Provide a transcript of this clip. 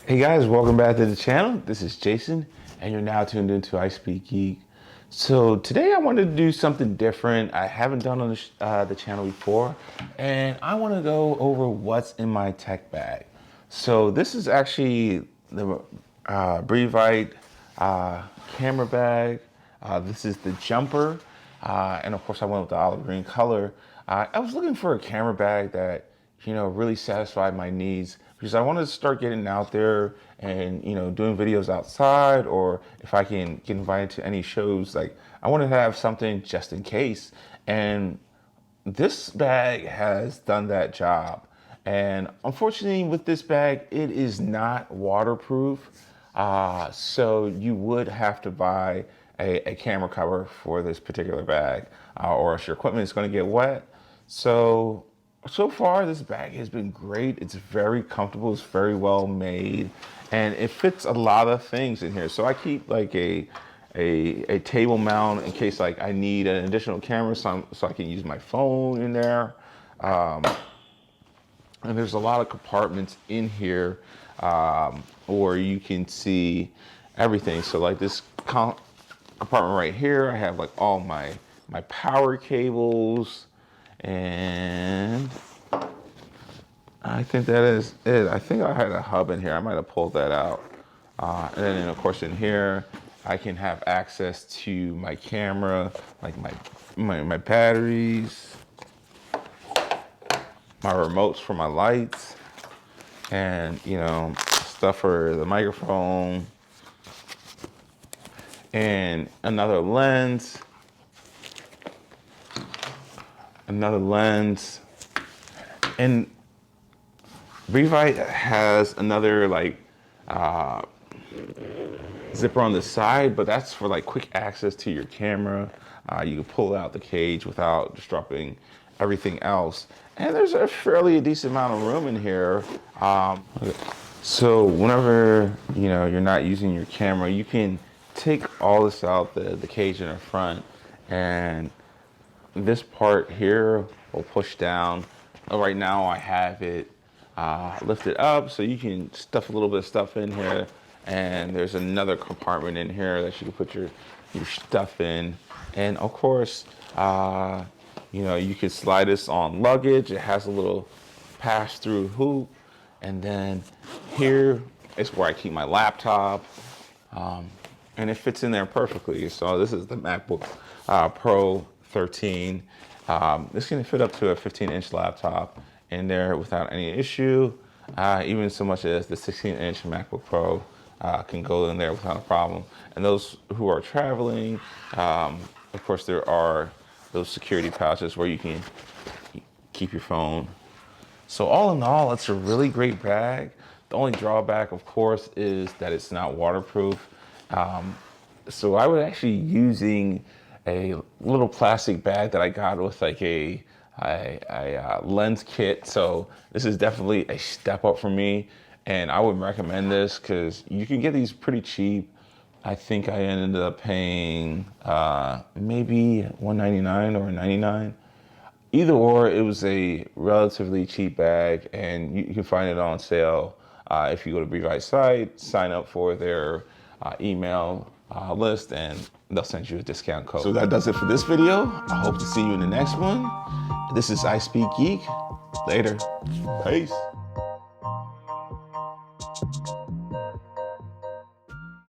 Hey guys, welcome back to the channel. This is Jason, and you're now tuned into I Speak Geek. So today I wanted to do something different. I haven't done on the channel before, and I want to go over what's in my tech bag. So this is actually the Brevite camera bag. This is the jumper, and of course I went with the olive green color. I was looking for a camera bag that really satisfied my needs because I wanted to start getting out there and, doing videos outside, or if I can get invited to any shows, like I wanted to have something just in case. And this bag has done that job. And unfortunately with this bag, it is not waterproof. So you would have to buy a camera cover for this particular bag, or else your equipment is going to get wet. So far, this bag has been great. It's very comfortable. It's very well made, and it fits a lot of things in here. So I keep like a table mount in case like I need an additional camera, so I can use my phone in there. And there's a lot of compartments in here, where you can see everything. So like this compartment right here, I have like all my power cables. And I think that is it. I think I had a hub in here. I might have pulled that out. And then of course in here, I can have access to my camera, like my batteries, my remotes for my lights, and stuff for the microphone, and another lens. And Brevite has another like zipper on the side, but that's for like quick access to your camera. You can pull out the cage without disrupting everything else, and there's a fairly decent amount of room in here. So whenever you're not using your camera, you can take all this out, the cage in the front, and this part here will push down. Right now I have it lifted up so you can stuff a little bit of stuff in here, and there's another compartment in here that you can put your stuff in. And of course, you can slide this on luggage. It has a little pass-through hoop, and then here is where I keep my laptop, and it fits in there perfectly. So this is the MacBook Pro 13. This can fit up to a 15-inch laptop in there without any issue. Even so much as the 16-inch MacBook Pro can go in there without a problem. And those who are traveling, of course, there are those security pouches where you can keep your phone. So all in all, it's a really great bag. The only drawback, of course, is that it's not waterproof. So I was actually using a little plastic bag that I got with like a lens kit. So this is definitely a step up for me, and I would recommend this because you can get these pretty cheap. I think I ended up paying maybe $1.99 or $99. Either or, it was a relatively cheap bag, and you can find it on sale if you go to Brevite's site, sign up for their email list, and they'll send you a discount code. So that does it for this video. I hope to see you in the next one. This is I Speak Geek. Later. Peace.